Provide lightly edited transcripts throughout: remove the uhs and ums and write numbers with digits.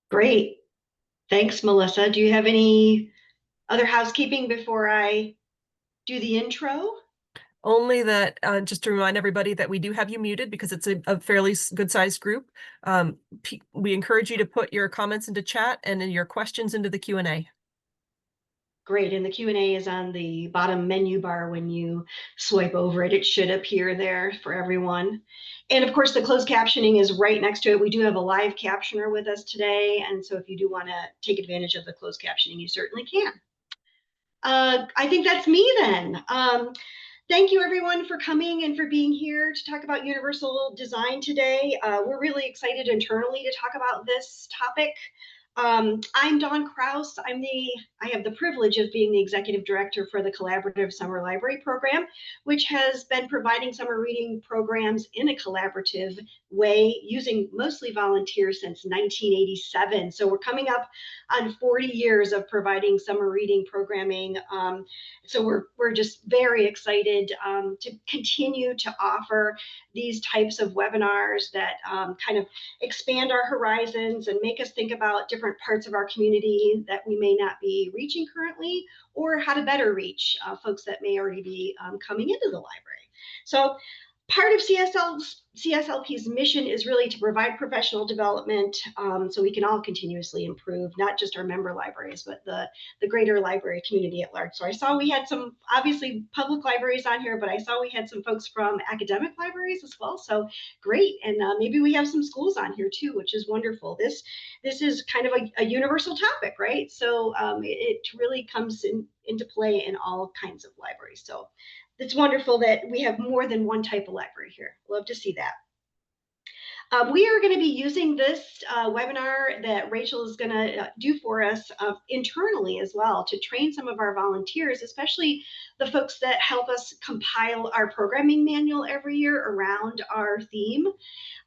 Great. Thanks, Melissa. Do you have any other housekeeping before I do the intro? Only that, just to remind everybody that we do have you muted because it's a fairly good sized group. We encourage you to put your comments into chat and your questions into the Q&A. Great. And the Q&A is on the bottom menu bar. When you swipe over it, it should appear there for everyone. And of course, the closed captioning is right next to it. We do have a live captioner with us today. And so if you do want to take advantage of the closed captioning, you certainly can. I think that's me then. Thank you everyone for coming and for being here to talk about universal design today. We're really excited internally to talk about this topic. I'm Dawn Kraus. I have the privilege of being the executive director for the Collaborative Summer Library Program, which has been providing summer reading programs in a collaborative way using mostly volunteers since 1987. So we're coming up on 40 years of providing summer reading programming. So we're just very excited to continue to offer these types of webinars that kind of expand our horizons and make us think about different parts of our community that we may not be reaching currently, or how to better reach folks that may already be coming into the library. So part of CSLP's mission is really to provide professional development so we can all continuously improve, not just our member libraries, but the greater library community at large. So I saw we had some, obviously, public libraries on here, but I saw we had some folks from academic libraries as well. So great. And maybe we have some schools on here too, which is wonderful. This is kind of a universal topic, right? So it really comes into play in all kinds of libraries. So it's wonderful that we have more than one type of library here. Love to see that. We are going to be using this webinar that Rachel is going to do for us internally as well to train some of our volunteers, especially the folks that help us compile our programming manual every year around our theme.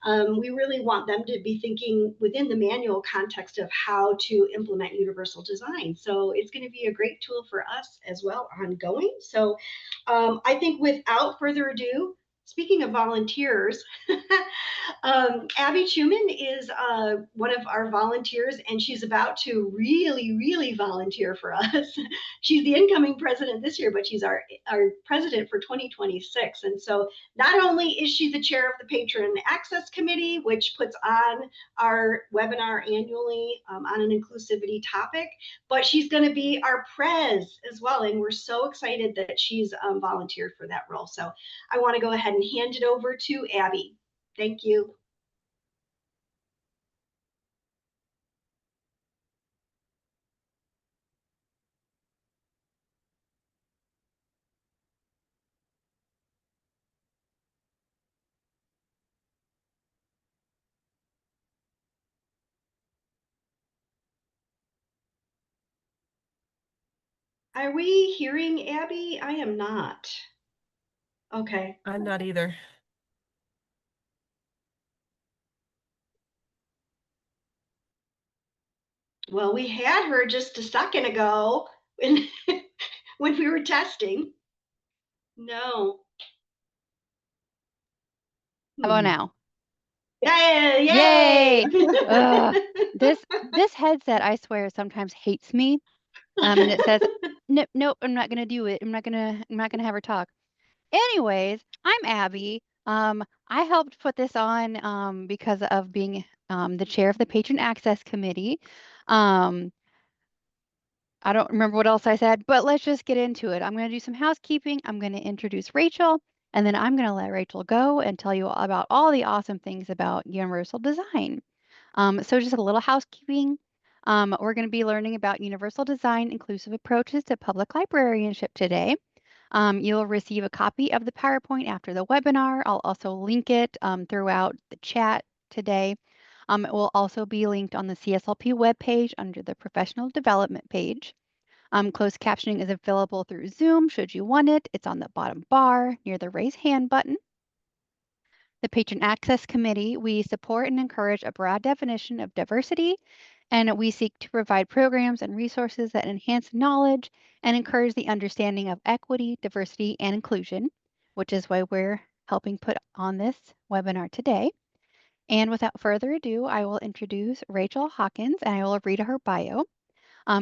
We really want them to be thinking within the manual context of how to implement universal design. So it's going to be a great tool for us as well ongoing. So I think without further ado, speaking of volunteers, Abby Schumann is one of our volunteers, and she's about to really volunteer for us. She's the incoming president this year, but she's our president for 2026. And so not only is she the chair of the Patron Access Committee, which puts on our webinar annually on an inclusivity topic, but she's going to be our prez as well. And we're so excited that she's volunteered for that role. So I want to go ahead and hand it over to Abby. Thank you. Are we hearing Abby? I am not. Okay. I'm not either. Well, we had her just a second ago when, when we were testing. No. How about now? Yay! Yay! This headset, I swear, sometimes hates me. And it says, nope, I'm not gonna do it. I'm not gonna have her talk. Anyways, I'm Abby. I helped put this on because of being the chair of the Patron Access Committee. I don't remember what else I said, but let's just get into it. I'm going to do some housekeeping. I'm going to introduce Rachel, and then I'm going to let Rachel go and tell you about all the awesome things about universal design. So just a little housekeeping. We're going to be learning about universal design, inclusive approaches to public librarianship today. You'll receive a copy of the PowerPoint after the webinar. I'll also link it throughout the chat today. It will also be linked on the CSLP webpage under the professional development page. Closed captioning is available through Zoom should you want it. It's on the bottom bar near the raise hand button. The Patron Access Committee, we support and encourage a broad definition of diversity, and we seek to provide programs and resources that enhance knowledge and encourage the understanding of equity, diversity, and inclusion, which is why we're helping put on this webinar today. And without further ado, I will introduce Rachel Hawkins and I will read her bio.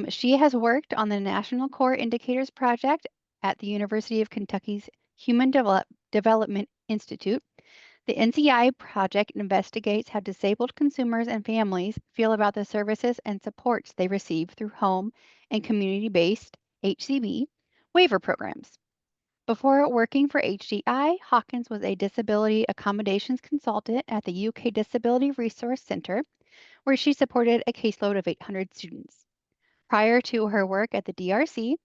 She has worked on the National Core Indicators Project at the University of Kentucky's Human Development Institute. The NCI project investigates how disabled consumers and families feel about the services and supports they receive through home and community-based HCB waiver programs. Before working for HDI, Hawkins was a disability accommodations consultant at the UK Disability Resource Centre, where she supported a caseload of 800 students. Prior to her work at the DRC,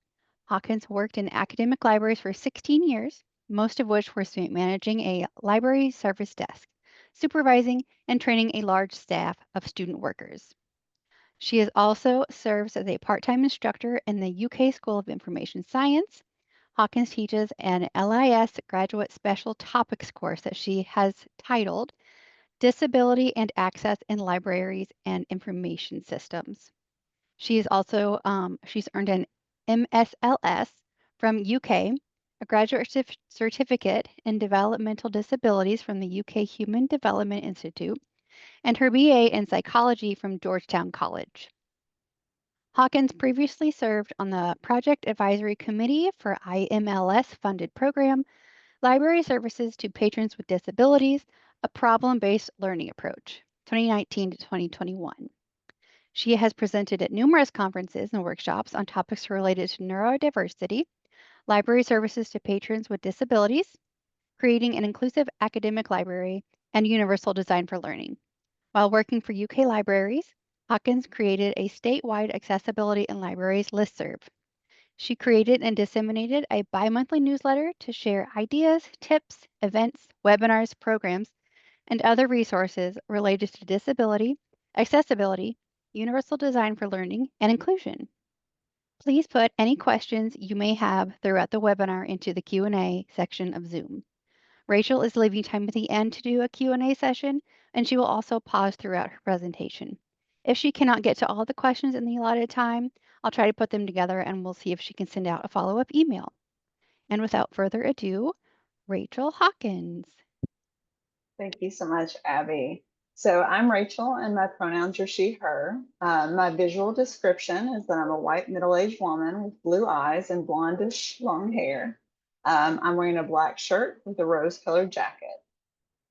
Hawkins worked in academic libraries for 16 years, most of which were spent managing a library service desk, supervising and training a large staff of student workers. She has also serves as a part-time instructor in the UK School of Information Science. Hawkins teaches an LIS graduate special topics course that she has titled Disability and Access in Libraries and Information Systems. She is also she's earned an MSLS from UK, a graduate certificate in developmental disabilities from the UK Human Development Institute, and her BA in psychology from Georgetown College. Hawkins previously served on the Project Advisory Committee for IMLS-funded program, Library Services to Patrons with Disabilities, a problem-based learning approach, 2019 to 2021. She has presented at numerous conferences and workshops on topics related to neurodiversity, library services to patrons with disabilities, creating an inclusive academic library, and universal design for learning. While working for UK Libraries, Hawkins created a statewide accessibility in libraries listserv. She created and disseminated a bi-monthly newsletter to share ideas, tips, events, webinars, programs, and other resources related to disability, accessibility, universal design for learning, and inclusion. Please put any questions you may have throughout the webinar into the Q&A section of Zoom. Rachel is leaving time at the end to do a Q&A session, and she will also pause throughout her presentation. If she cannot get to all the questions in the allotted time, I'll try to put them together and we'll see if she can send out a follow-up email. And without further ado, Rachel Hawkins. Thank you so much, Abby. So I'm Rachel and my pronouns are she, her. My visual description is that I'm a white middle-aged woman with blue eyes and blondish long hair. I'm wearing a black shirt with a rose-colored jacket.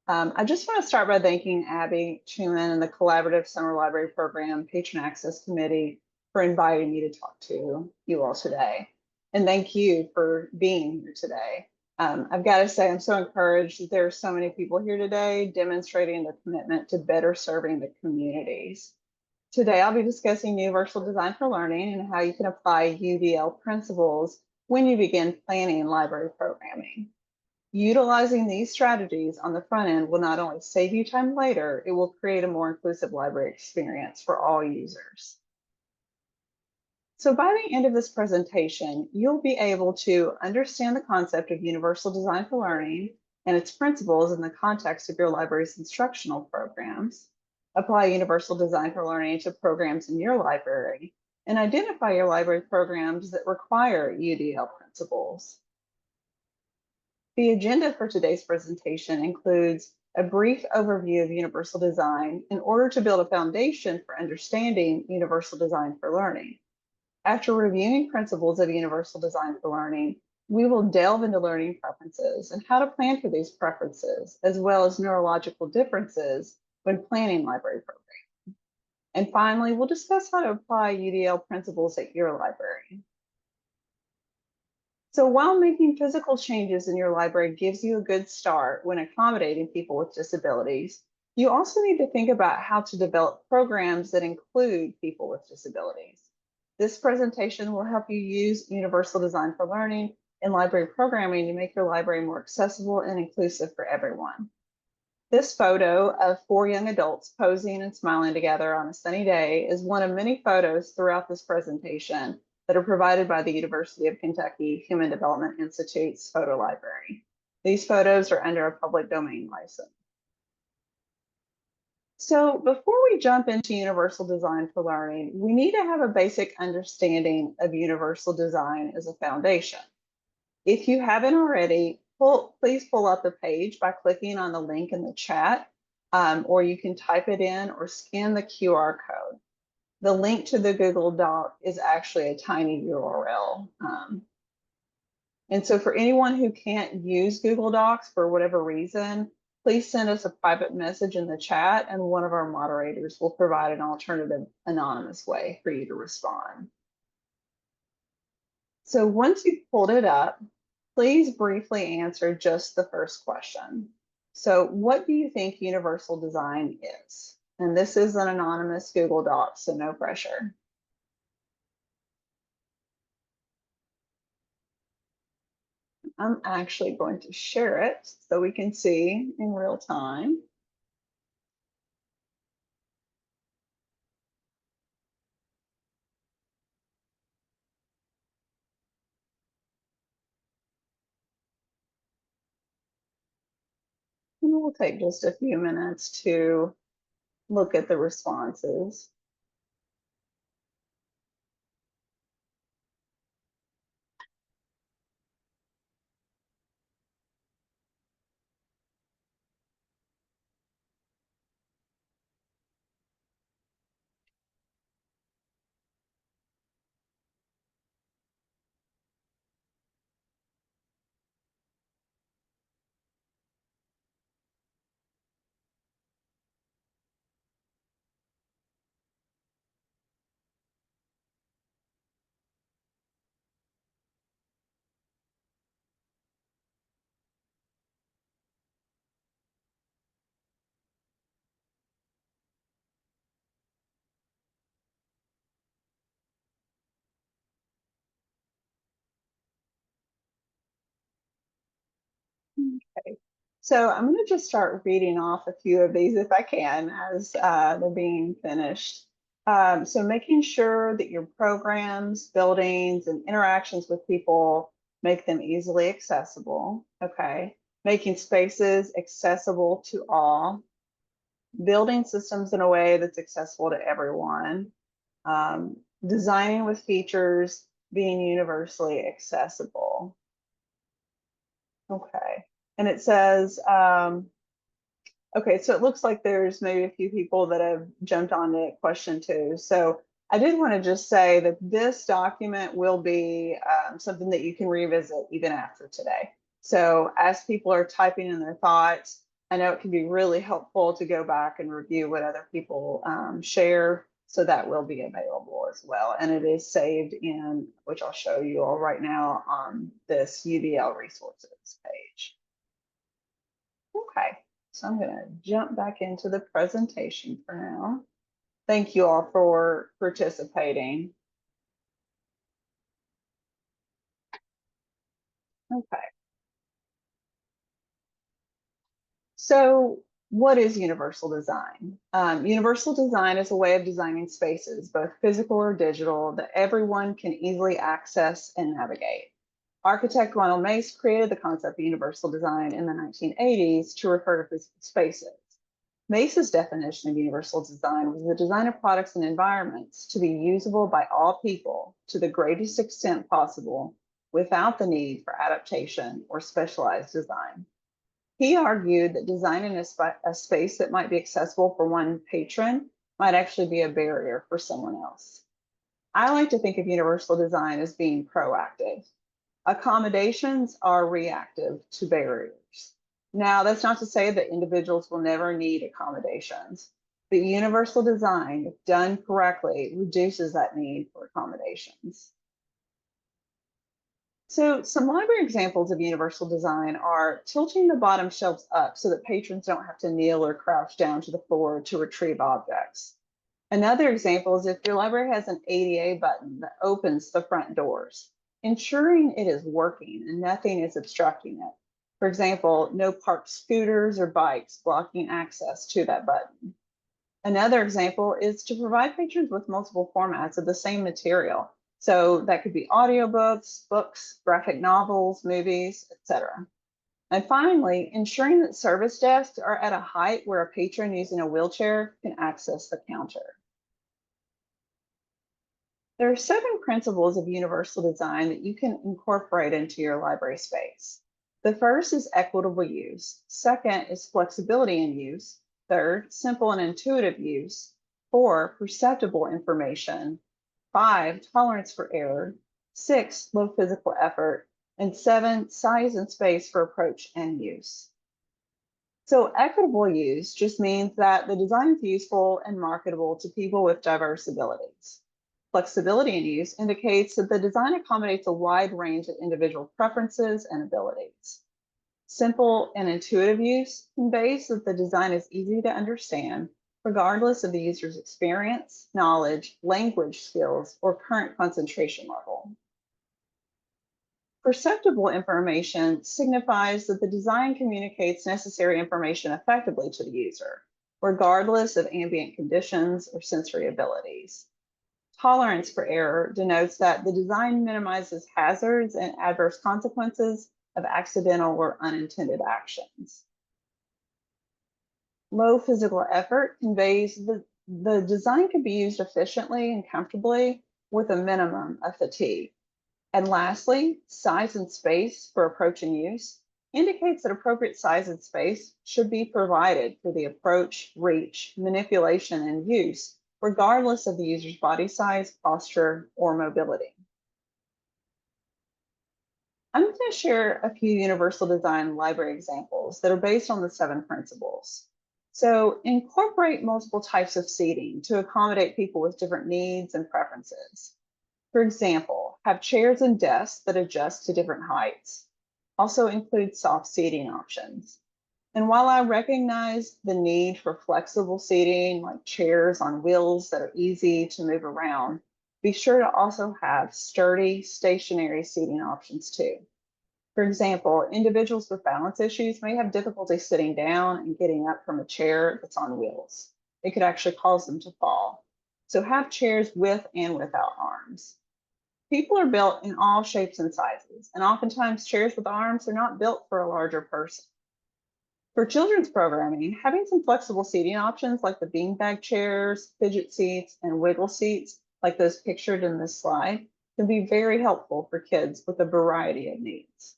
I just want to start by thanking Abby Truman and the Collaborative Summer Library Program Patron Access Committee for inviting me to talk to you all today. And thank you for being here today. I've got to say, I'm so encouraged that there are so many people here today demonstrating their commitment to better serving the communities. Today, I'll be discussing universal design for learning and how you can apply UDL principles when you begin planning library programming. Utilizing these strategies on the front end will not only save you time later, it will create a more inclusive library experience for all users. So by the end of this presentation, you'll be able to understand the concept of universal design for learning and its principles in the context of your library's instructional programs, apply universal design for learning to programs in your library, and identify your library programs that require UDL principles. The agenda for today's presentation includes a brief overview of universal design in order to build a foundation for understanding universal design for learning. After reviewing principles of universal design for learning, we will delve into learning preferences and how to plan for these preferences, as well as neurological differences when planning library programming. And finally, we'll discuss how to apply UDL principles at your library. So while making physical changes in your library gives you a good start when accommodating people with disabilities, you also need to think about how to develop programs that include people with disabilities. This presentation will help you use universal design for learning in library programming to make your library more accessible and inclusive for everyone. This photo of 4 young adults posing and smiling together on a sunny day is one of many photos throughout this presentation that are provided by the University of Kentucky Human Development Institute's photo library. These photos are under a public domain license. So before we jump into universal design for learning, we need to have a basic understanding of universal design as a foundation. If you haven't already, please pull up the page by clicking on the link in the chat or you can type it in or scan the QR code. The link to the Google Doc is actually a tiny URL. And so for anyone who can't use Google Docs for whatever reason, please send us a private message in the chat and one of our moderators will provide an alternative anonymous way for you to respond. So once you've pulled it up, please briefly answer just the first question. So what do you think universal design is? And this is an anonymous Google Doc, so no pressure. I'm actually going to share it so we can see in real time. And we'll take just a few minutes to look at the responses. Okay, so I'm going to just start reading off a few of these if I can as they're being finished. So making sure that your programs, buildings, and interactions with people make them easily accessible. Okay, making spaces accessible to all, building systems in a way that's accessible to everyone, designing with features being universally accessible. Okay, and it says, okay, so it looks like there's maybe a few people that have jumped on to question 2. So I did want to just say that this document will be something that you can revisit even after today. So as people are typing in their thoughts, I know it can be really helpful to go back and review what other people share. So that will be available as well. And it is saved in, which I'll show you all right now on this UDL resources page. Okay, so I'm going to jump back into the presentation for now. Thank you all for participating. Okay. So what is universal design? Universal design is a way of designing spaces, both physical or digital, that everyone can easily access and navigate. Architect Ronald Mace created the concept of universal design in the 1980s to refer to physical spaces. Mace's definition of universal design was the design of products and environments to be usable by all people to the greatest extent possible without the need for adaptation or specialized design. He argued that designing a space that might be accessible for one patron might actually be a barrier for someone else. I like to think of universal design as being proactive. Accommodations are reactive to barriers. Now, that's not to say that individuals will never need accommodations, but universal design, if done correctly, reduces that need for accommodations. So some library examples of universal design are tilting the bottom shelves up so that patrons don't have to kneel or crouch down to the floor to retrieve objects. Another example is if your library has an ADA button that opens the front doors, ensuring it is working and nothing is obstructing it. For example, no parked scooters or bikes blocking access to that button. Another example is to provide patrons with multiple formats of the same material. So that could be audiobooks, books, graphic novels, movies, etc. And finally, ensuring that service desks are at a height where a patron using a wheelchair can access the counter. There are 7 principles of universal design that you can incorporate into your library space. The first is equitable use. Second is flexibility in use. Third, simple and intuitive use. 4, perceptible information. 5, tolerance for error. 6, low physical effort. And 7, size and space for approach and use. So equitable use just means that the design is useful and marketable to people with diverse abilities. Flexibility in use indicates that the design accommodates a wide range of individual preferences and abilities. Simple and intuitive use conveys that the design is easy to understand, regardless of the user's experience, knowledge, language skills, or current concentration level. Perceptible information signifies that the design communicates necessary information effectively to the user, regardless of ambient conditions or sensory abilities. Tolerance for error denotes that the design minimizes hazards and adverse consequences of accidental or unintended actions. Low physical effort conveys that the design can be used efficiently and comfortably with a minimum of fatigue. And lastly, size and space for approach and use indicates that appropriate size and space should be provided for the approach, reach, manipulation, and use, regardless of the user's body size, posture, or mobility. I'm going to share a few universal design library examples that are based on the 7 principles. So incorporate multiple types of seating to accommodate people with different needs and preferences. For example, have chairs and desks that adjust to different heights. Also include soft seating options. And while I recognize the need for flexible seating, like chairs on wheels that are easy to move around, be sure to also have sturdy, stationary seating options too. For example, individuals with balance issues may have difficulty sitting down and getting up from a chair that's on wheels. It could actually cause them to fall. So have chairs with and without arms. People are built in all shapes and sizes, and oftentimes chairs with arms are not built for a larger person. For children's programming, having some flexible seating options like the beanbag chairs, fidget seats, and wiggle seats, like those pictured in this slide, can be very helpful for kids with a variety of needs.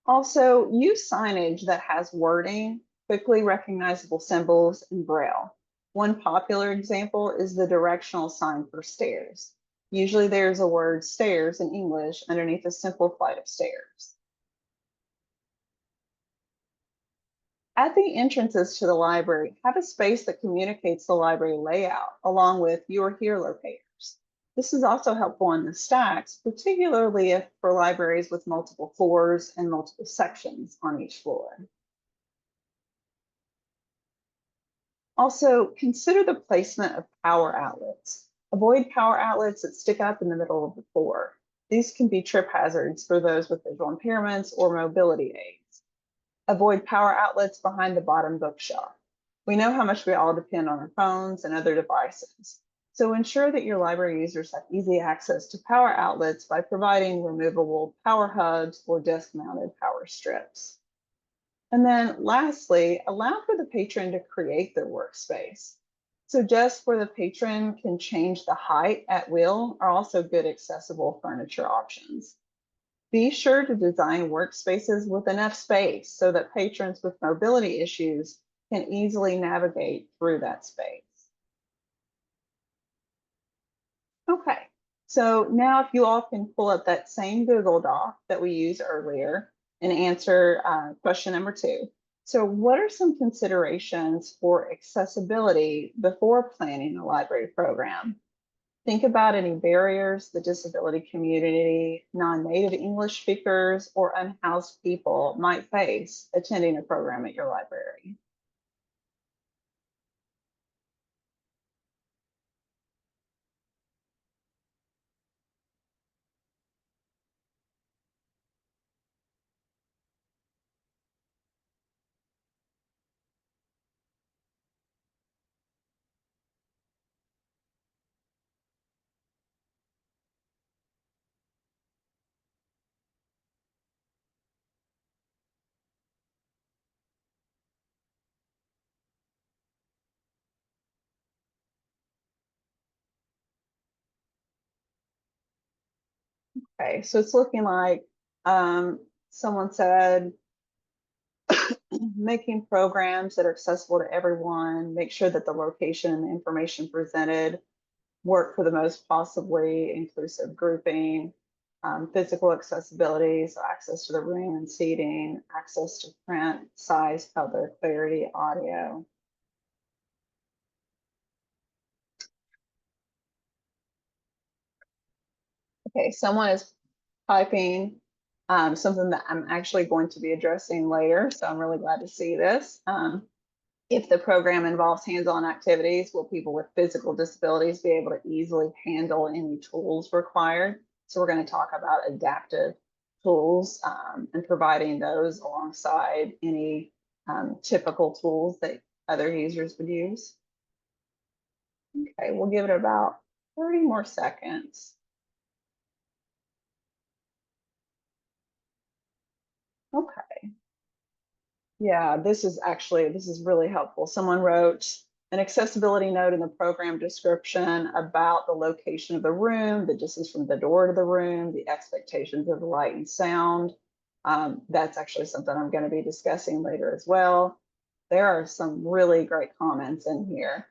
Also, use signage that has wording, quickly recognizable symbols, and Braille. One popular example is the directional sign for stairs. Usually there's a word stairs in English underneath a simple flight of stairs. At the entrances to the library, have a space that communicates the library layout along with "You're Here" locators. This is also helpful in the stacks, particularly if for libraries with multiple floors and multiple sections on each floor. Also, consider the placement of power outlets. Avoid power outlets that stick up in the middle of the floor. These can be trip hazards for those with visual impairments or mobility aids. Avoid power outlets behind the bottom bookshelf. We know how much we all depend on our phones and other devices. So ensure that your library users have easy access to power outlets by providing removable power hubs or desk-mounted power strips. And then lastly, allow for the patron to create their workspace. So desks where the patron can change the height at will are also good accessible furniture options. Be sure to design workspaces with enough space so that patrons with mobility issues can easily navigate through that space. Okay, so now if you all can pull up that same Google Doc that we used earlier and answer question number 2. So what are some considerations for accessibility before planning a library program? Think about any barriers the disability community, non-native English speakers, or unhoused people might face attending a program at your library. Okay, so it's looking like someone said making programs that are accessible to everyone, make sure that the location and the information presented work for the most possibly inclusive grouping, physical accessibility, so access to the room and seating, access to print, size, color, clarity, audio. Okay, someone is typing something that I'm actually going to be addressing later, so I'm really glad to see this. If the program involves hands-on activities, will people with physical disabilities be able to easily handle any tools required? So we're going to talk about adaptive tools and providing those alongside any typical tools that other users would use. Okay, we'll give it about 30 more seconds. Okay. Yeah, this is really helpful. Someone wrote an accessibility note in the program description about the location of the room, the distance from the door to the room, the expectations of light and sound. That's actually something I'm going to be discussing later as well. There are some really great comments in here.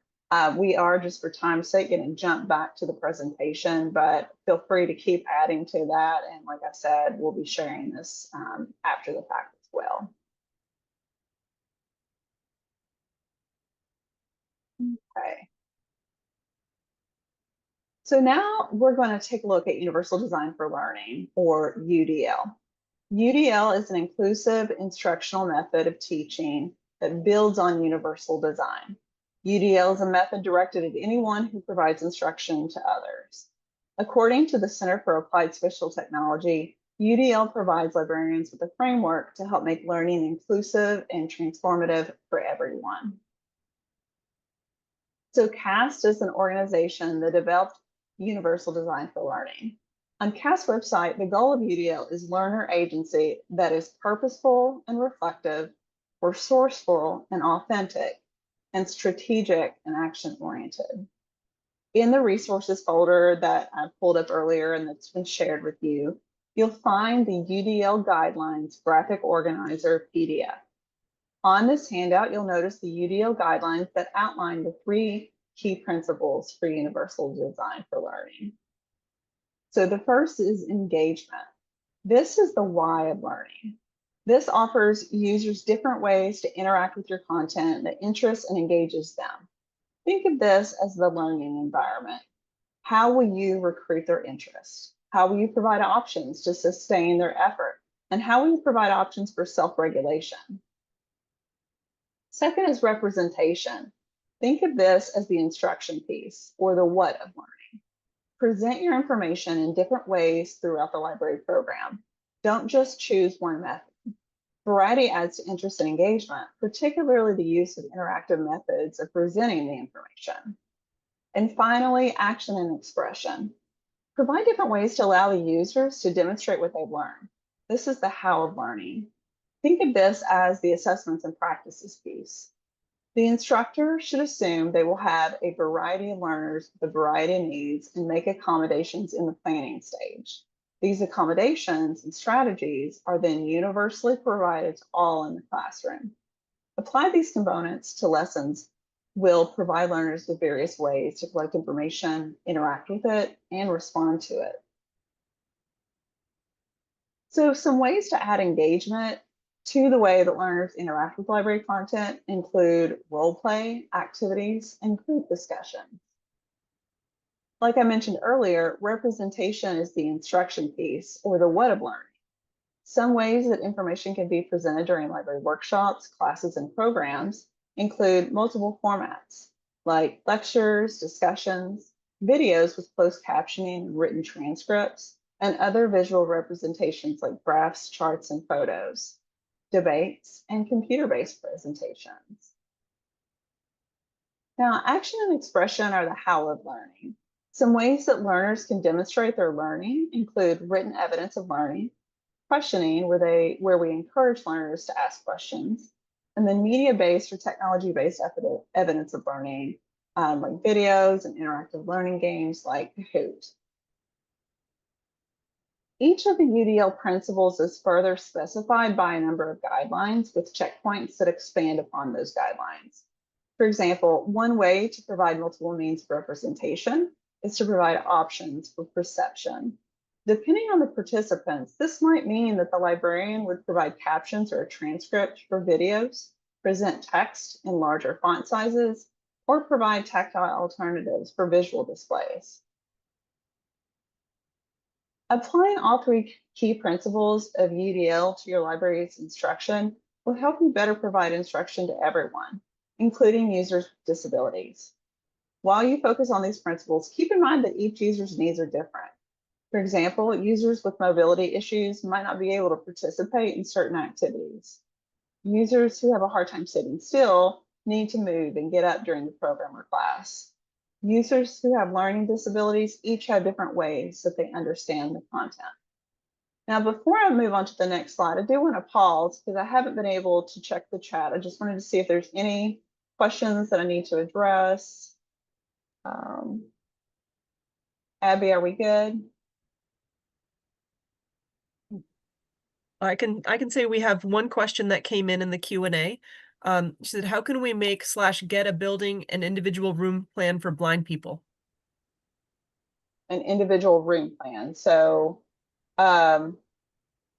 We are, just for time's sake, going to jump back to the presentation, but feel free to keep adding to that. And like I said, we'll be sharing this after the fact as well. Okay. So now we're going to take a look at Universal Design for Learning, or UDL. UDL is an inclusive instructional method of teaching that builds on universal design. UDL is a method directed at anyone who provides instruction to others. According to the Center for Applied Special Technology, UDL provides librarians with a framework to help make learning inclusive and transformative for everyone. So CAST is an organization that developed Universal Design for Learning. On CAST's website, the goal of UDL is learner agency that is purposeful and reflective, resourceful and authentic, and strategic and action-oriented. In the resources folder that I pulled up earlier and that's been shared with you, you'll find the UDL Guidelines Graphic Organizer PDF. On this handout, you'll notice the UDL guidelines that outline the 3 key principles for Universal Design for Learning. So the first is engagement. This is the why of learning. This offers users different ways to interact with your content that interests and engages them. Think of this as the learning environment. How will you recruit their interest? How will you provide options to sustain their effort? And how will you provide options for self-regulation? Second is representation. Think of this as the instruction piece, or the what of learning. Present your information in different ways throughout the library program. Don't just choose one method. Variety adds to interest and engagement, particularly the use of interactive methods of presenting the information. And finally, action and expression. Provide different ways to allow the users to demonstrate what they've learned. This is the how of learning. Think of this as the assessments and practices piece. The instructor should assume they will have a variety of learners with a variety of needs and make accommodations in the planning stage. These accommodations and strategies are then universally provided to all in the classroom. Apply these components to lessons will provide learners with various ways to collect information, interact with it, and respond to it. So some ways to add engagement to the way that learners interact with library content include role play, activities, and group discussions. Like I mentioned earlier, representation is the instruction piece, or the what of learning. Some ways that information can be presented during library workshops, classes, and programs include multiple formats, like lectures, discussions, videos with closed captioning and written transcripts, and other visual representations like graphs, charts, and photos, debates, and computer-based presentations. Now, action and expression are the how of learning. Some ways that learners can demonstrate their learning include written evidence of learning, questioning, where we encourage learners to ask questions, and then media-based or technology-based evidence of learning, like videos and interactive learning games like Kahoot. Each of the UDL principles is further specified by a number of guidelines with checkpoints that expand upon those guidelines. For example, one way to provide multiple means of representation is to provide options for perception. Depending on the participants, this might mean that the librarian would provide captions or a transcript for videos, present text in larger font sizes, or provide tactile alternatives for visual displays. Applying all three key principles of UDL to your library's instruction will help you better provide instruction to everyone, including users with disabilities. While you focus on these principles, keep in mind that each user's needs are different. For example, users with mobility issues might not be able to participate in certain activities. Users who have a hard time sitting still need to move and get up during the program or class. Users who have learning disabilities each have different ways that they understand the content. Now, before I move on to the next slide, I do want to pause because I haven't been able to check the chat. I just wanted to see if there's any questions that I need to address. Abby, are we good? I can say we have one question that came in the Q&A. She said, how can we make / get a building an individual room plan for blind people? An individual room plan. So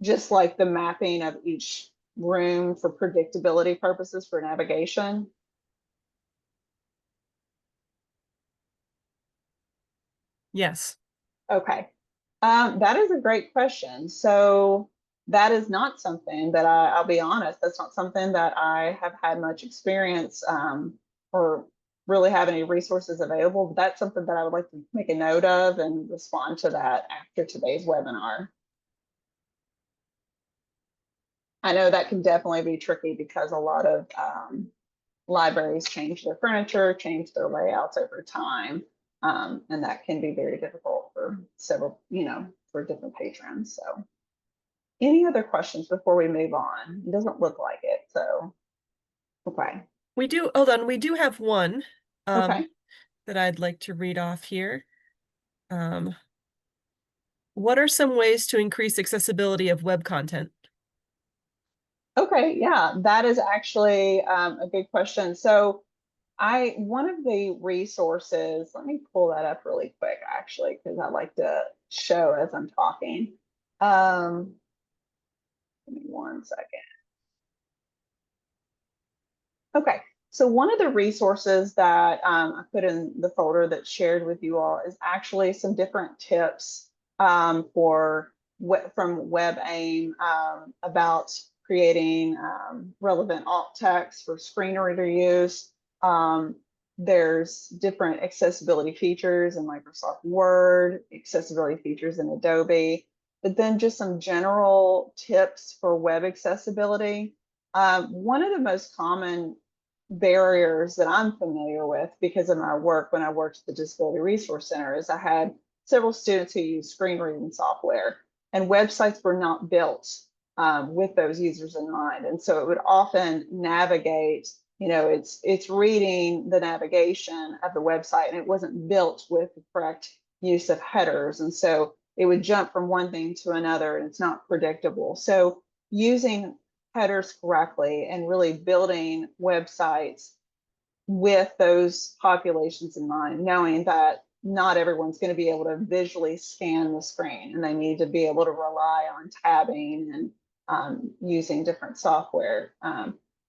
just like the mapping of each room for predictability purposes for navigation. Yes. Okay. That is a great question. So that is not something that I'll be honest, that's not something that I have had much experience or really have any resources available. But that's something that I would like to make a note of and respond to that after today's webinar. I know that can definitely be tricky because a lot of libraries change their furniture, change their layouts over time. And that can be very difficult for several, for different patrons. So any other questions before we move on? It doesn't look like it, so, okay. Hold on, we do have one Okay. that I'd like to read off here. What are some ways to increase accessibility of web content? Okay, yeah, that is actually a good question. So one of the resources, let me pull that up really quick, actually, because I like to show as I'm talking. Give me 1 second. Okay, so one of the resources that I put in the folder that's shared with you all is actually some different tips from WebAIM about creating relevant alt text for screen reader use. There's different accessibility features in Microsoft Word, accessibility features in Adobe, but then just some general tips for web accessibility. One of the most common barriers that I'm familiar with because of my work when I worked at the Disability Resource Center is I had several students who use screen reading software, and websites were not built with those users in mind. And so it would often navigate, it's reading the navigation of the website, and it wasn't built with the correct use of headers. And so it would jump from one thing to another, and it's not predictable. So using headers correctly and really building websites with those populations in mind, knowing that not everyone's going to be able to visually scan the screen, and they need to be able to rely on tabbing and using different software.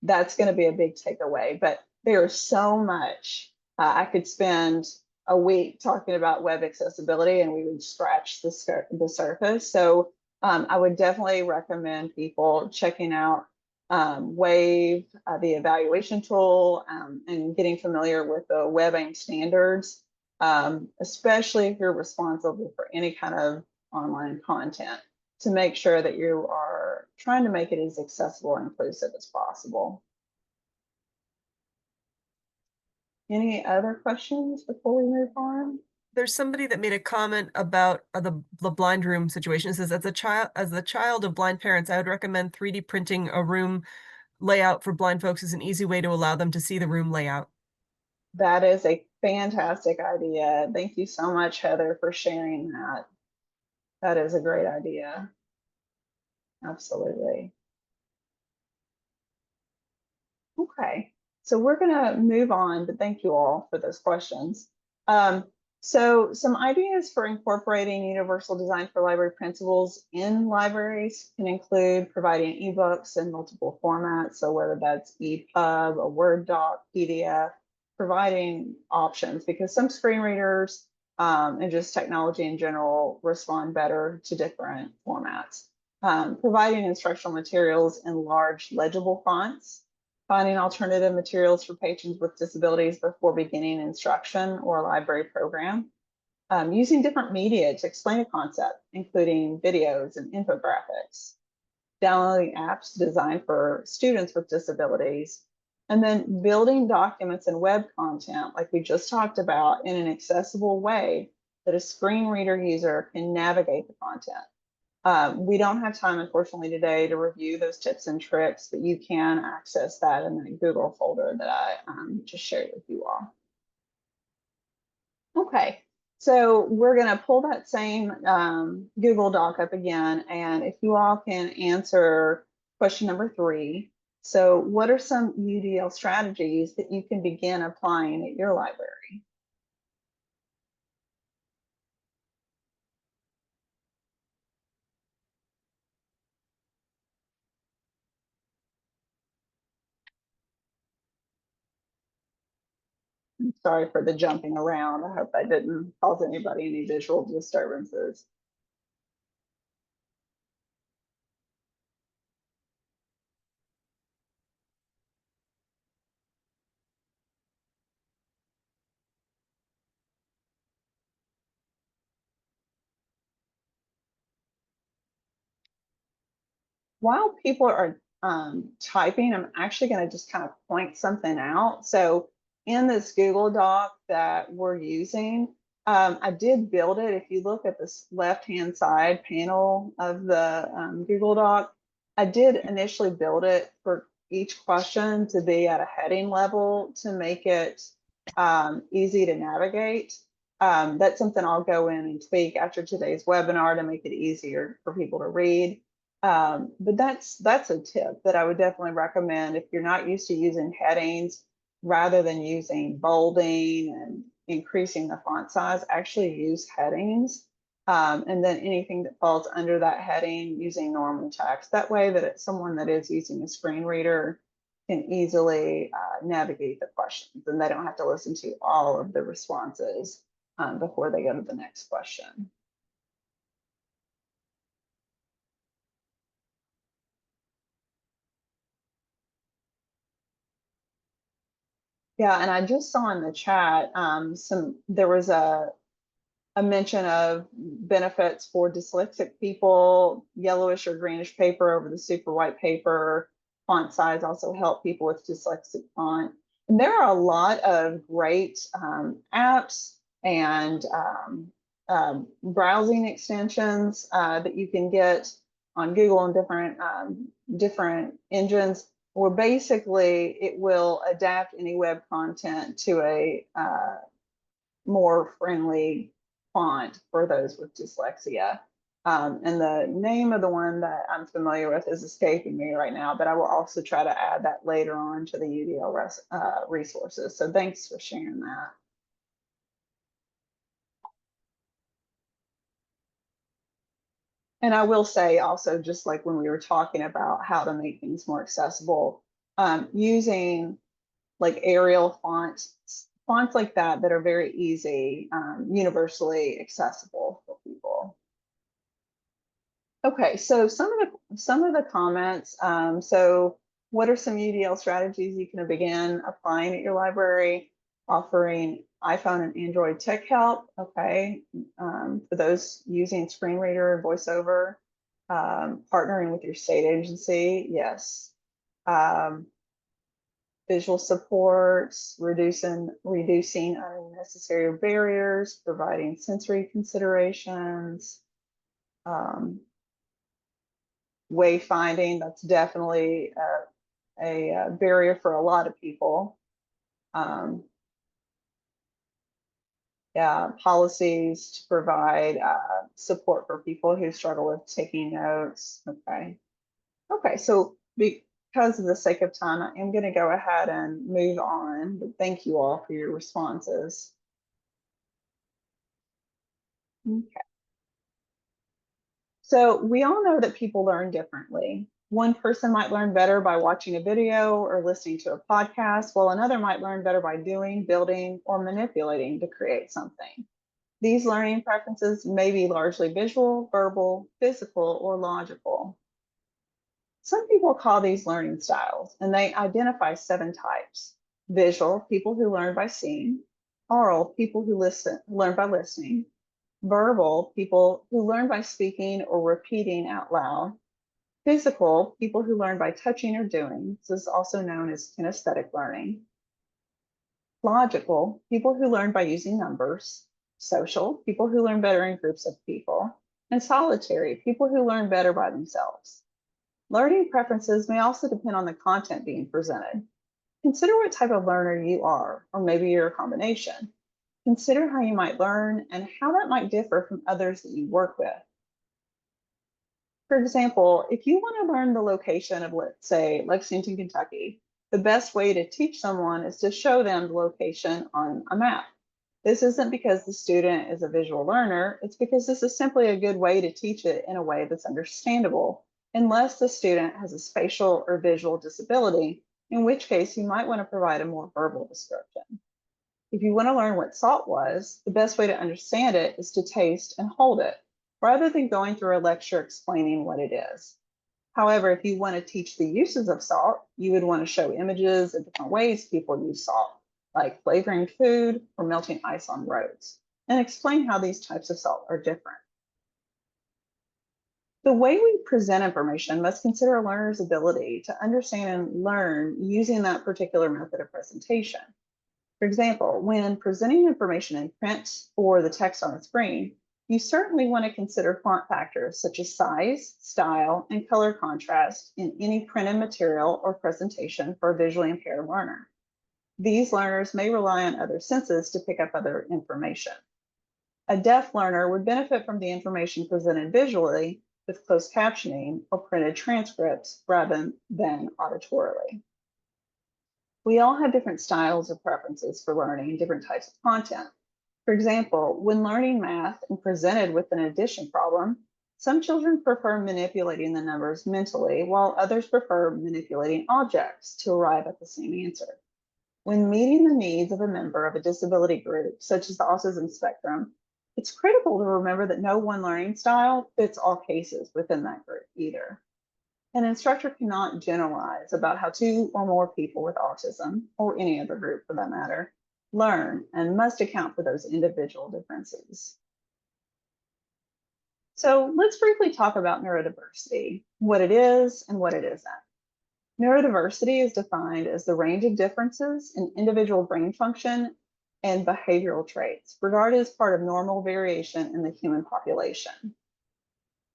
That's going to be a big takeaway. But there's so much. I could spend a week talking about web accessibility and we would scratch the surface. So I would definitely recommend people checking out waive, the evaluation tool, and getting familiar with the WebAIM standards, especially if you're responsible for any kind of online content, to make sure that you are trying to make it as accessible and inclusive as possible. Any other questions before we move on? There's somebody that made a comment about the blind room situation. It says, as a child of blind parents, I would recommend 3D printing a room layout for blind folks is an easy way to allow them to see the room layout. That is a fantastic idea. Thank you so much, Heather, for sharing that. That is a great idea. Absolutely. Okay, so we're gonna move on, but thank you all for those questions. So some ideas for incorporating universal design for library principles in libraries can include providing ebooks in multiple formats. So whether that's EPUB, a Word doc, PDF, providing options, because some screen readers and just technology in general respond better to different formats. Providing instructional materials in large legible fonts, finding alternative materials for patrons with disabilities before beginning instruction or a library program, using different media to explain a concept, including videos and infographics, downloading apps designed for students with disabilities, and then building documents and web content, like we just talked about, in an accessible way that a screen reader user can navigate the content. We don't have time, unfortunately, today to review those tips and tricks, but you can access that in the Google folder that I just shared with you all. Okay, so we're going to pull that same Google Doc up again, and if you all can answer question number 3. So what are some UDL strategies that you can begin applying at your library? Sorry for the jumping around. I hope that didn't cause anybody any visual disturbances. While people are typing, I'm actually going to just kind of point something out. So in this Google Doc that we're using, I did build it. If you look at this left-hand side panel of the Google Doc, I did initially build it for each question to be at a heading level to make it easy to navigate. That's something I'll go in and tweak after today's webinar to make it easier for people to read. But that's a tip that I would definitely recommend if you're not used to using headings, rather than using bolding and increasing the font size, actually use headings. And then anything that falls under that heading using normal text. That way that it's someone that is using a screen reader can easily navigate the questions, and they don't have to listen to all of the responses before they go to the next question. Yeah, and I just saw in the chat there was a mention of benefits for dyslexic people, yellowish or greenish paper over the super white paper. Font size also help people with dyslexic font. And there are a lot of great apps and browsing extensions that you can get on Google and different engines, where basically it will adapt any web content to a more friendly font for those with dyslexia. And the name of the one that I'm familiar with is escaping me right now, but I will also try to add that later on to the UDL resources. So thanks for sharing that. And I will say also, just like when we were talking about how to make things more accessible, using like Arial fonts like that are very easy, universally accessible for people. Okay, so some of the comments. So what are some UDL strategies you can begin applying at your library? Offering iPhone and Android tech help. Okay, for those using screen reader and voiceover. Partnering with your state agency. Yes. Visual supports, reducing unnecessary barriers, providing sensory considerations, wayfinding. That's definitely a barrier for a lot of people. policies to provide support for people who struggle with taking notes. Okay, so because of the sake of time, I am going to go ahead and move on, but thank you all for your responses. Okay. So we all know that people learn differently. One person might learn better by watching a video or listening to a podcast, while another might learn better by doing, building, or manipulating to create something. These learning preferences may be largely visual, verbal, physical, or logical. Some people call these learning styles, and they identify 7 types. Visual, people who learn by seeing. Oral, people who learn by listening. Verbal, people who learn by speaking or repeating out loud. Physical, people who learn by touching or doing. This is also known as kinesthetic learning. Logical, people who learn by using numbers. Social, people who learn better in groups of people. And solitary, people who learn better by themselves. Learning preferences may also depend on the content being presented. Consider what type of learner you are, or maybe you're a combination. Consider how you might learn and how that might differ from others that you work with. For example, if you want to learn the location of, let's say, Lexington, Kentucky, the best way to teach someone is to show them the location on a map. This isn't because the student is a visual learner, it's because this is simply a good way to teach it in a way that's understandable, unless the student has a spatial or visual disability, in which case you might want to provide a more verbal description. If you want to learn what salt was, the best way to understand it is to taste and hold it, rather than going through a lecture explaining what it is. However, if you want to teach the uses of salt, you would want to show images of different ways people use salt, like flavoring food or melting ice on roads, and explain how these types of salt are different. The way we present information must consider a learner's ability to understand and learn using that particular method of presentation. For example, when presenting information in print or the text on the screen, you certainly want to consider font factors such as size, style, and color contrast in any printed material or presentation for a visually impaired learner. These learners may rely on other senses to pick up other information. A deaf learner would benefit from the information presented visually with closed captioning or printed transcripts rather than auditorily. We all have different styles or preferences for learning different types of content. For example, when learning math and presented with an addition problem, some children prefer manipulating the numbers mentally, while others prefer manipulating objects to arrive at the same answer. When meeting the needs of a member of a disability group, such as the autism spectrum, it's critical to remember that no one learning style fits all cases within that group either. An instructor cannot generalize about how 2 or more people with autism, or any other group for that matter, learn, and must account for those individual differences. So let's briefly talk about neurodiversity, what it is and what it isn't. Neurodiversity is defined as the range of differences in individual brain function and behavioral traits, regarded as part of normal variation in the human population.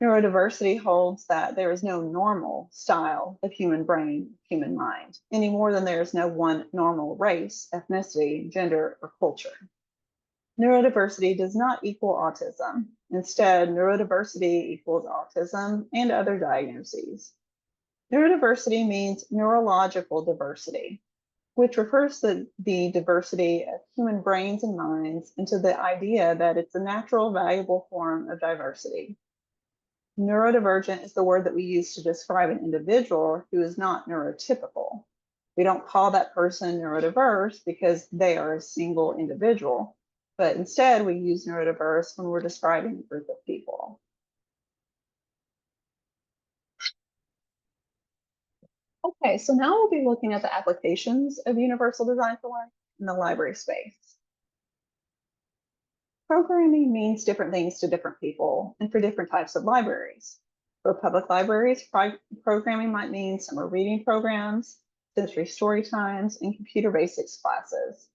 Neurodiversity holds that there is no normal style of human brain, human mind, any more than there is no one normal race, ethnicity, gender, or culture. Neurodiversity does not equal autism. Instead, neurodiversity equals autism and other diagnoses. Neurodiversity means neurological diversity, which refers to the diversity of human brains and minds and to the idea that it's a natural, valuable form of diversity. Neurodivergent is the word that we use to describe an individual who is not neurotypical. We don't call that person neurodiverse because they are a single individual, but instead we use neurodiverse when we're describing a group of people. Okay, so now we'll be looking at the applications of universal design for learning in the library space. Programming means different things to different people and for different types of libraries. For public libraries, programming might mean summer reading programs, sensory story times, and computer basics classes.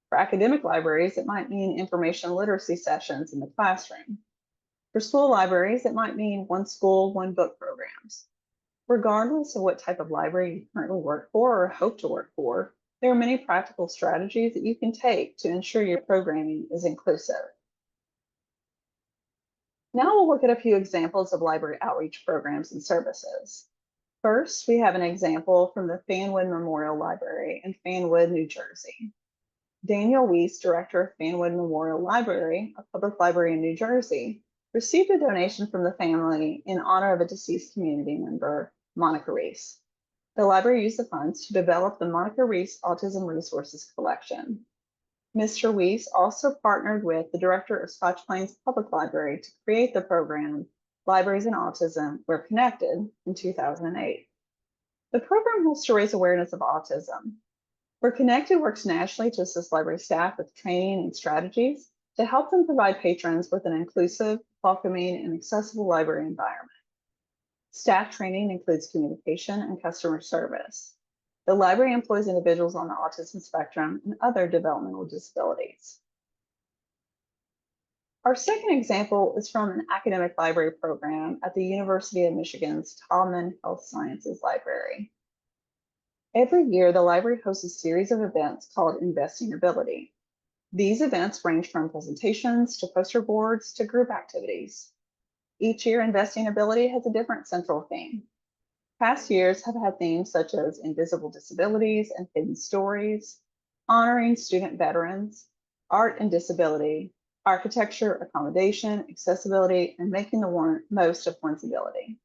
For academic libraries, it might mean information literacy sessions in the classroom. For school libraries, it might mean one school, one book programs. Regardless of what type of library you currently work for or hope to work for, There are many practical strategies that you can take to ensure your programming is inclusive. Now we'll look at a few examples of library outreach programs and services. First, we have an example from the Fanwood Memorial Library in Fanwood, New Jersey. Daniel Weiss, director of Fanwood Memorial Library, a public library in New Jersey, received a donation from the family in honor of a deceased community member, Monica Reese. The library used the funds to develop the Monica Reese Autism Resources Collection. Mr. Weiss also partnered with the director of Scotch Plains Public Library to create the program Libraries and Autism We're Connected in 2008. The program helps to raise awareness of autism. We're Connected works nationally to assist library staff with training and strategies to help them provide patrons with an inclusive, welcoming, and accessible library environment. Staff training includes communication and customer service. The library employs individuals on the autism spectrum and other developmental disabilities. Our second example is from an academic library program at the University of Michigan's Tallman Health Sciences Library. Every year, the library hosts a series of events called Investing Ability. These events range from presentations to poster boards to group activities. Each year, Investing Ability has a different central theme. Past years have had themes such as invisible disabilities and hidden stories, honoring student veterans, art and disability, architecture, accommodation, accessibility, and making the most of one's ability.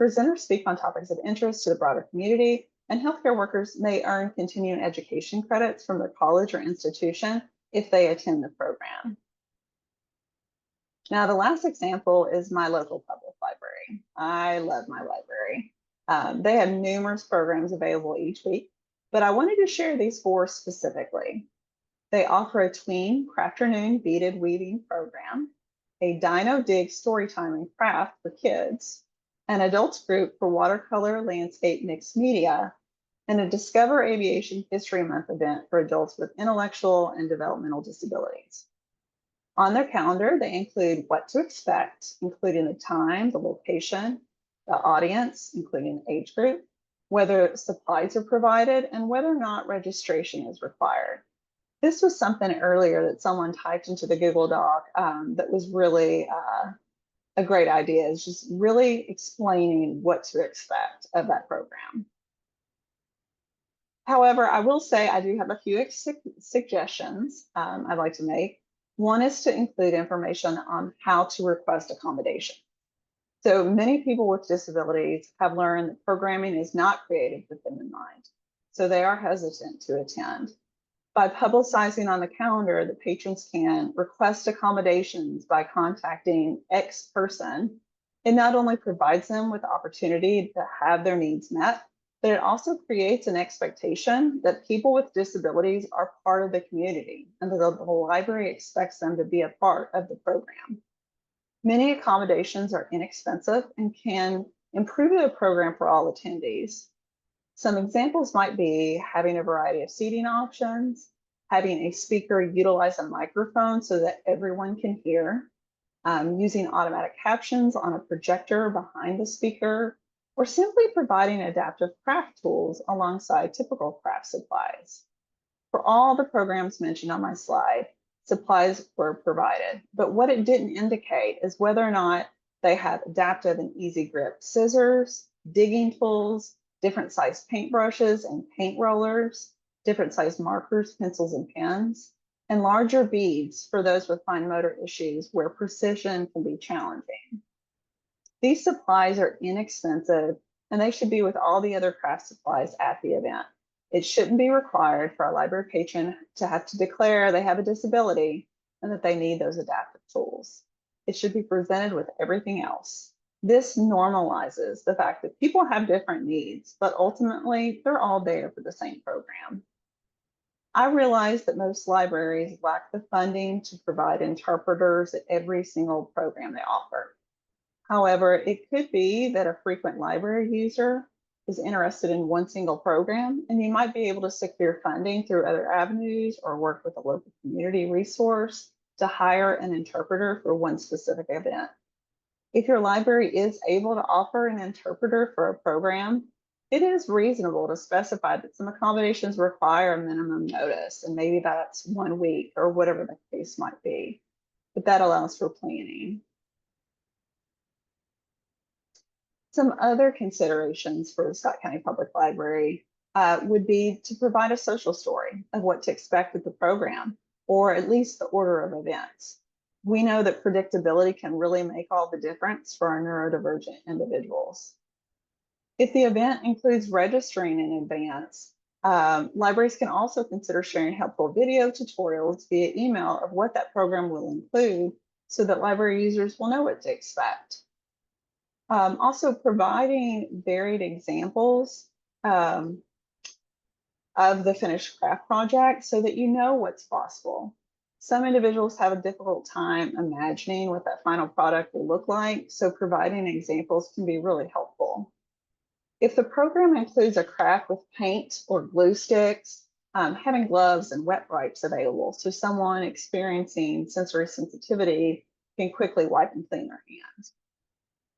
Presenters speak on topics of interest to the broader community, and healthcare workers may earn continuing education credits from their college or institution if they attend the program. Now, the last example is my local public library. I love my library. They have numerous programs available each week, but I wanted to share these 4 specifically. They offer a tween crafternoon beaded weaving program, a Dino Dig storytime and craft for kids, an adults group for watercolor landscape mixed media, and a Discover Aviation History Month event for adults with intellectual and developmental disabilities. On their calendar, they include what to expect, including the time, the location, the audience, including the age group, whether supplies are provided, and whether or not registration is required. This was something earlier that someone typed into the Google Doc that was really a great idea, is just really explaining what to expect of that program. However, I will say I do have a few suggestions I'd like to make. One is to include information on how to request accommodation. So many people with disabilities have learned that programming is not created with them in mind, so they are hesitant to attend. By publicizing on the calendar that patrons can request accommodations by contacting X person, it not only provides them with the opportunity to have their needs met, but it also creates an expectation that people with disabilities are part of the community and that the library expects them to be a part of the program. Many accommodations are inexpensive and can improve the program for all attendees. Some examples might be having a variety of seating options, having a speaker utilize a microphone so that everyone can hear, using automatic captions on a projector behind the speaker, or simply providing adaptive craft tools alongside typical craft supplies. For all the programs mentioned on my slide, supplies were provided, but what it didn't indicate is whether or not they have adaptive and easy grip scissors, digging tools, different size paintbrushes and paint rollers, different size markers, pencils, and pens, and larger beads for those with fine motor issues where precision can be challenging. These supplies are inexpensive and they should be with all the other craft supplies at the event. It shouldn't be required for a library patron to have to declare they have a disability and that they need those adaptive tools. It should be presented with everything else. This normalizes the fact that people have different needs, but ultimately they're all there for the same program. I realize that most libraries lack the funding to provide interpreters at every single program they offer. However, it could be that a frequent library user is interested in one single program, and you might be able to secure funding through other avenues or work with a local community resource to hire an interpreter for one specific event. If your library is able to offer an interpreter for a program, it is reasonable to specify that some accommodations require a minimum notice, and maybe that's 1 week or whatever the case might be, but that allows for planning. Some other considerations for the Scott County Public Library would be to provide a social story of what to expect with the program, or at least the order of events. We know that predictability can really make all the difference for our neurodivergent individuals. If the event includes registering in advance, libraries can also consider sharing helpful video tutorials via email of what that program will include so that library users will know what to expect. Also providing varied examples of the finished craft project so that you know what's possible. Some individuals have a difficult time imagining what that final product will look like, so providing examples can be really helpful. If the program includes a craft with paint or glue sticks, having gloves and wet wipes available so someone experiencing sensory sensitivity can quickly wipe and clean their hands.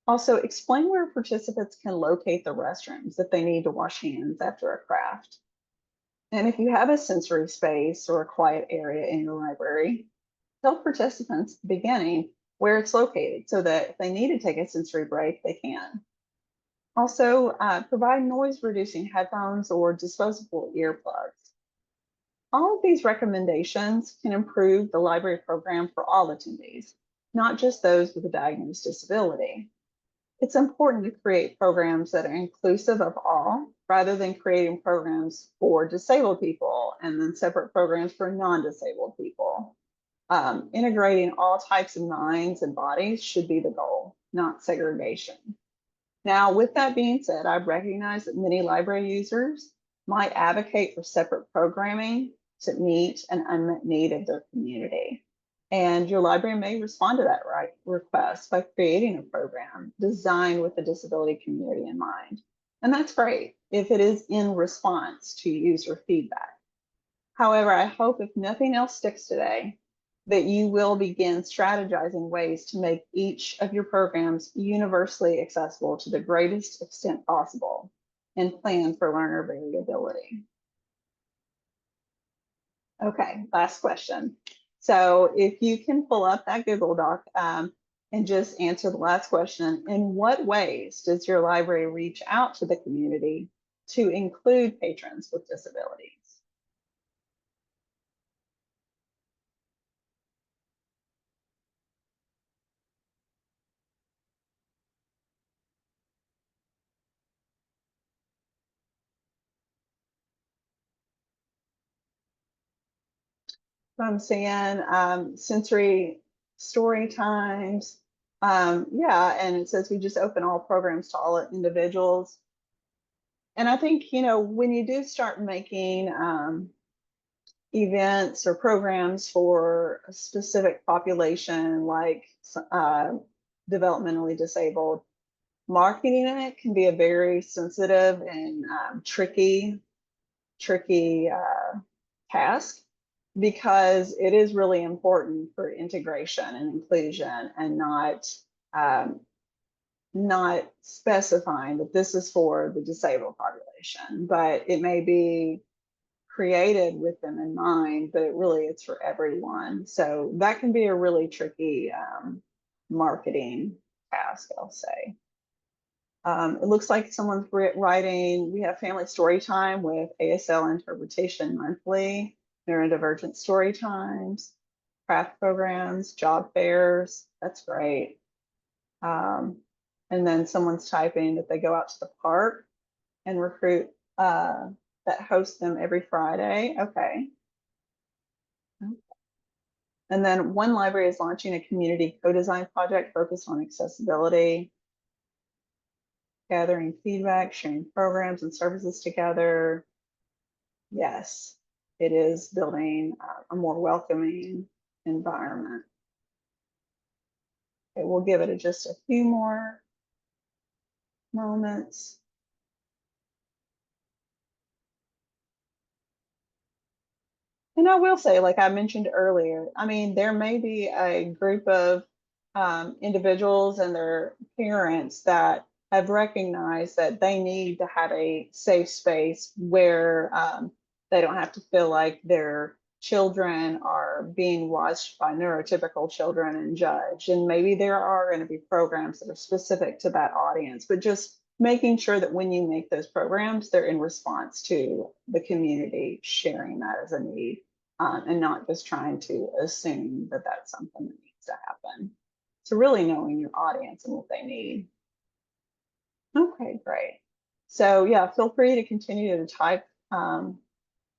Also, explain where participants can locate the restrooms if they need to wash hands after a craft. And if you have a sensory space or a quiet area in your library, tell participants at the beginning where it's located so that if they need to take a sensory break, they can. Also, provide noise reducing headphones or disposable earplugs. All of these recommendations can improve the library program for all attendees, not just those with a diagnosed disability. It's important to create programs that are inclusive of all, rather than creating programs for disabled people and then separate programs for non-disabled people. Integrating all types of minds and bodies should be the goal, not segregation. Now, with that being said, I recognize that many library users might advocate for separate programming to meet an unmet need of their community. And your library may respond to that request by creating a program designed with the disability community in mind. And that's great if it is in response to user feedback. However, I hope if nothing else sticks today, that you will begin strategizing ways to make each of your programs universally accessible to the greatest extent possible and plan for learner variability. Okay, last question. So if you can pull up that Google Doc and just answer the last question, in what ways does your library reach out to the community to include patrons with disabilities? I'm seeing sensory story times. Yeah, and it says we just open all programs to all individuals. And I think, you know, when you do start making events or programs for a specific population, like developmentally disabled, marketing it can be a very sensitive and tricky task, because it is really important for integration and inclusion, and not specifying that this is for the disabled population, but it may be created with them in mind, but it's for everyone. So that can be a really tricky marketing task, I'll say. It looks like someone's writing, we have family story time with ASL interpretation monthly, neurodivergent story times, craft programs, job fairs. That's great. And then someone's typing that they go out to the park and recruit that hosts them every Friday. Okay. And then one library is launching a community co-design project focused on accessibility, gathering feedback, sharing programs and services together. Yes, it is building a more welcoming environment. Okay, we'll give it just a few more moments. And I will say, like I mentioned earlier, I mean, there may be a group of individuals and their parents that have recognized that they need to have a safe space where they don't have to feel like their children are being watched by neurotypical children and judged. And maybe there are going to be programs that are specific to that audience, but just making sure that when you make those programs, they're in response to the community sharing that as a need, and not just trying to assume that that's something that needs to happen. So really knowing your audience and what they need. Okay, great. So yeah, feel free to continue to type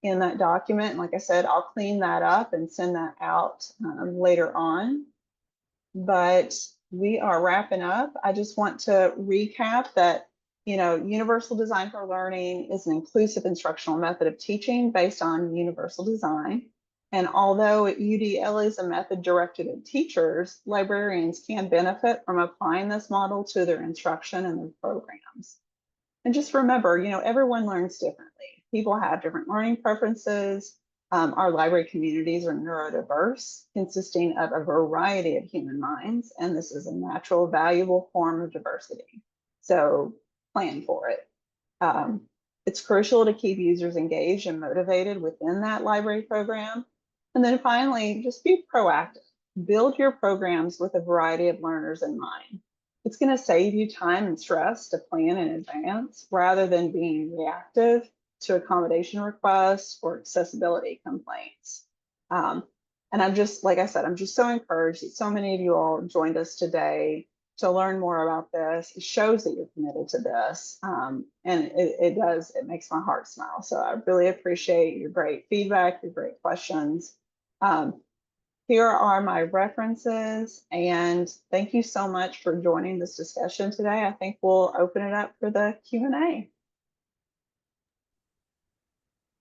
in that document. And like I said, I'll clean that up and send that out later on. But we are wrapping up. I just want to recap that, universal design for learning is an inclusive instructional method of teaching based on universal design. And although UDL is a method directed at teachers, librarians can benefit from applying this model to their instruction and their programs. And just remember, everyone learns differently. People have different learning preferences. Our library communities are neurodiverse, consisting of a variety of human minds, and this is a natural, valuable form of diversity. So plan for it. It's crucial to keep users engaged and motivated within that library program. And then finally, just be proactive. Build your programs with a variety of learners in mind. It's going to save you time and stress to plan in advance rather than being reactive to accommodation requests or accessibility complaints. And I'm just, like I said, I'm just so encouraged that so many of you all joined us today to learn more about this. It shows that you're committed to this. And it makes my heart smile. So I really appreciate your great feedback, your great questions. Here are my references, and thank you so much for joining this discussion today. I think we'll open it up for the Q&A.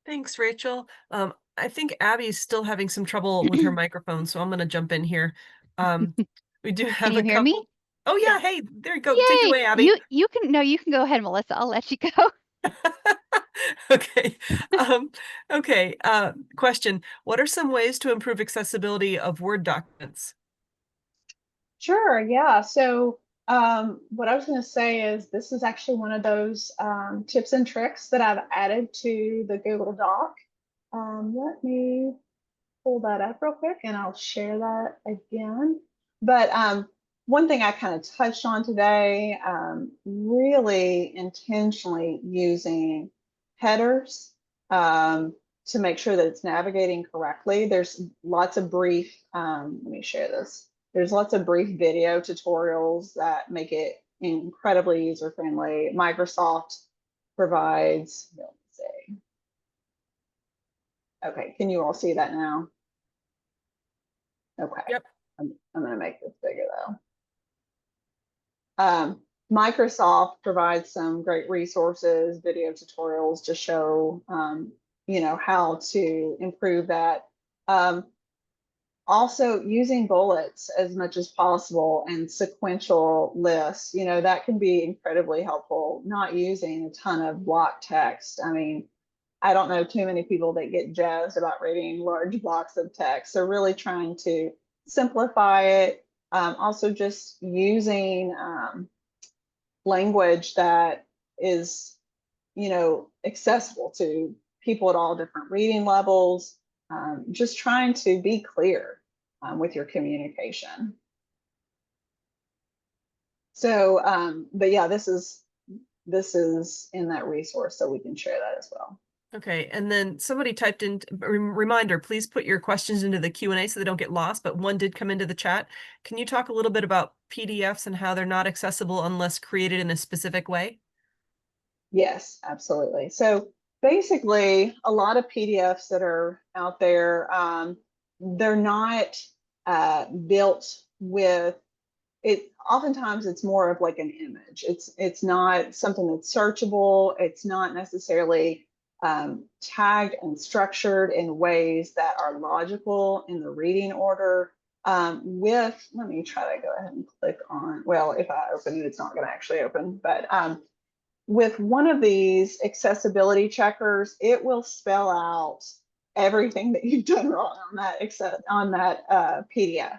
Thanks, Rachel. I think Abby's still having some trouble with her microphone, so I'm going to jump in here. We do have Can you a hear couple. me? Oh yeah, hey, there you go. Yay! Take it away, Abby. You can go ahead, Melissa. I'll let you go. Okay. Okay. Question. What are some ways to improve accessibility of Word documents? Sure, yeah. So what I was going to say is this is actually one of those tips and tricks that I've added to the Google Doc. Let me pull that up real quick and I'll share that again. But one thing I kind of touched on today, really intentionally using headers to make sure that it's navigating correctly. There's lots of brief, let me share this. There's lots of brief video tutorials that make it incredibly user-friendly. Microsoft provides, let's see. Okay, can you all see that now? Okay. Yep. I'm going to make this bigger though. Microsoft provides some great resources, video tutorials to show, how to improve that. Also using bullets as much as possible and sequential lists, that can be incredibly helpful, not using a ton of block text. I mean, I don't know too many people that get jazzed about reading large blocks of text. So really trying to simplify it. Also just using language that is, accessible to people at all different reading levels. Just trying to be clear with your communication. So, but yeah, this is in that resource, so we can share that as well. Okay, and then somebody typed in, reminder, please put your questions into the Q&A so they don't get lost, but one did come into the chat. Can you talk a little bit about PDFs and how they're not accessible unless created in a specific way? Yes, absolutely. So basically, a lot of PDFs that are out there, they're not built with it. Oftentimes it's more of like an image. It's not something that's searchable. It's not necessarily tagged and structured in ways that are logical in the reading order. Let me try to go ahead and click on, well, if I open it, it's not going to actually open, but with one of these accessibility checkers, it will spell out everything that you've done wrong on that PDF.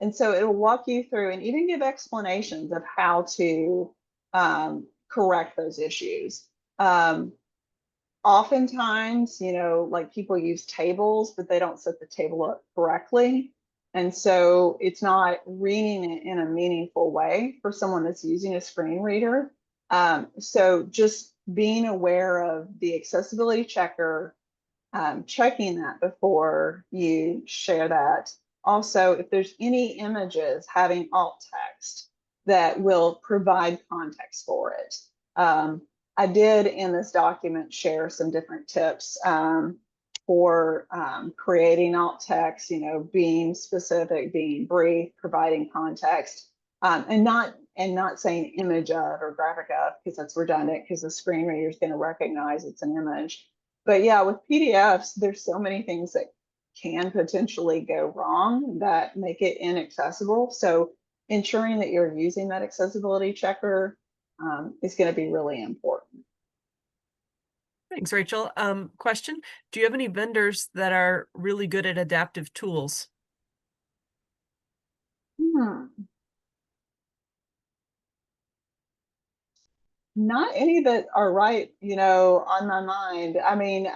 And so it will walk you through and even give explanations of how to correct those issues. Oftentimes, like people use tables, but they don't set the table up correctly. And so it's not reading it in a meaningful way for someone that's using a screen reader. So just being aware of the accessibility checker, checking that before you share that. Also, if there's any images, having alt text that will provide context for it. I did in this document share some different tips for creating alt text, being specific, being brief, providing context, and not saying image of or graphic of, because that's redundant, because the screen reader is going to recognize it's an image. But yeah, with PDFs, there's so many things that can potentially go wrong that make it inaccessible. So ensuring that you're using that accessibility checker is going to be really important. Thanks, Rachel. Question, do you have any vendors that are really good at adaptive tools? Not any that are right, on my mind. I mean,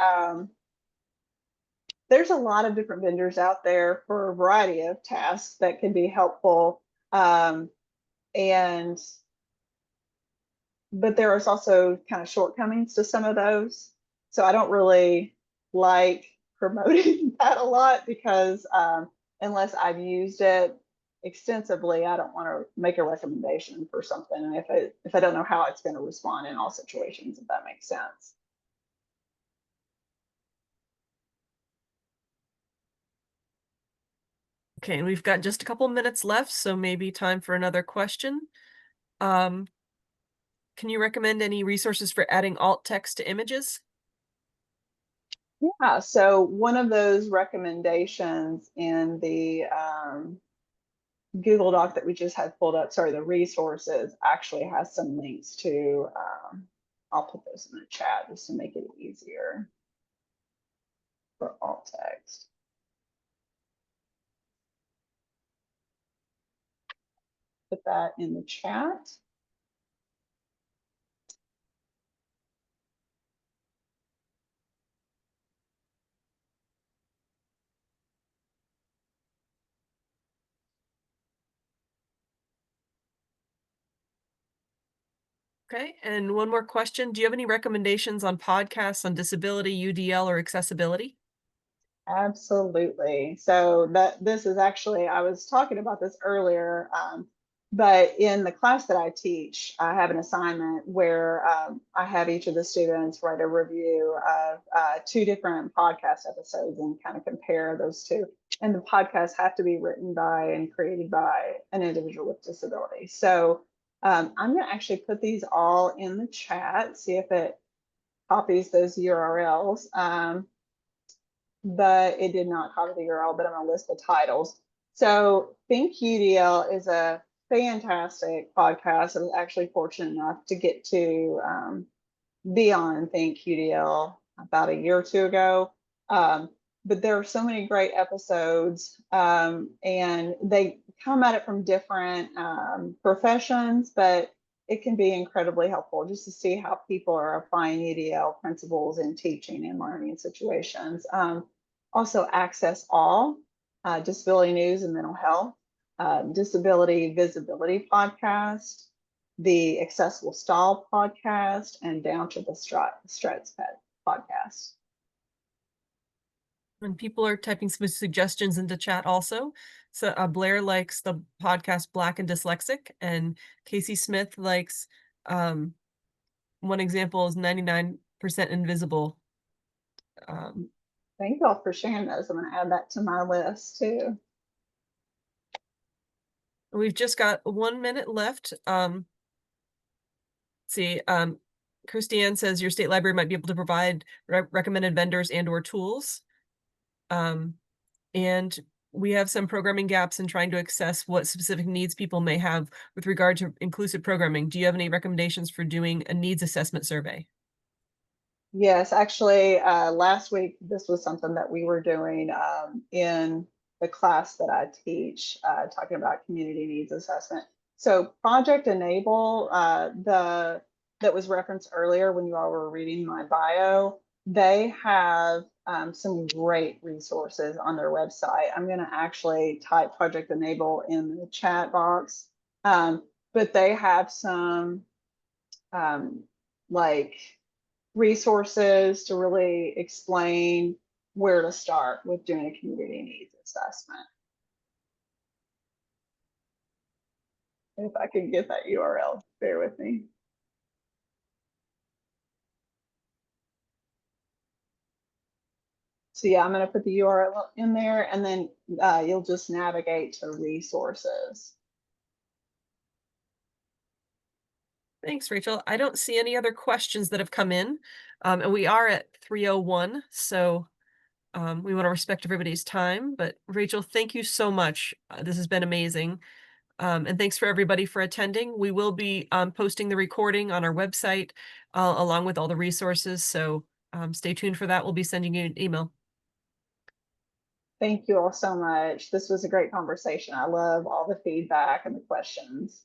there's a lot of different vendors out there for a variety of tasks that can be helpful. But there is also kind of shortcomings to some of those. So I don't really like promoting that a lot because unless I've used it extensively, I don't want to make a recommendation for something if I don't know how it's going to respond in all situations, if that makes sense. Okay, and we've got just a couple minutes left, so maybe time for another question. Can you recommend any resources for adding alt text to images? Yeah, so one of those recommendations in the Google Doc that we just had pulled up, sorry, the resources actually has some links to, I'll put those in the chat just to make it easier for alt text. Put that in the chat. Okay, and one more question. Do you have any recommendations on podcasts on disability, UDL, or accessibility? Absolutely. So this is actually, I was talking about this earlier, but in the class that I teach, I have an assignment where I have each of the students write a review of 2 different podcast episodes and kind of compare those two. And the podcasts have to be written by and created by an individual with disability. So I'm going to actually put these all in the chat, see if it copies those URLs. But it did not copy the URL, but I'm going to list the titles. So Think UDL is a fantastic podcast. I was actually fortunate enough to get to be on Think UDL about a year or 2 ago. But there are so many great episodes, and they come at it from different professions, but it can be incredibly helpful just to see how people are applying UDL principles in teaching and learning situations. Also, Access All, Disability News and Mental Health, Disability Visibility Podcast, the Accessible Stall Podcast, and Down to the Struts Podcast. And people are typing some suggestions into chat also. So Blair likes the podcast Black and Dyslexic, and Casey Smith likes one example is 99% Invisible. Thank you all for sharing those. I'm going to add that to my list too. We've just got 1 minute left. Christiane says your state library might be able to provide recommended vendors and or tools. And we have some programming gaps in trying to assess what specific needs people may have with regard to inclusive programming. Do you have any recommendations for doing a needs assessment survey? Yes, actually, last week, this was something that we were doing in the class that I teach, talking about community needs assessment. So Project Enable, that was referenced earlier when you all were reading my bio, they have some great resources on their website. I'm going to actually type Project Enable in the chat box, but they have some like resources to really explain where to start with doing a community needs assessment. If I can get that URL, bear with me. So yeah, I'm going to put the URL in there, and then you'll just navigate to resources. Thanks, Rachel. I don't see any other questions that have come in, and we are at 3:01, so we want to respect everybody's time. But Rachel, thank you so much. This has been amazing. And thanks for everybody for attending. We will be posting the recording on our website along with all the resources. So stay tuned for that. We'll be sending you an email. Thank you all so much. This was a great conversation. I love all the feedback and the questions.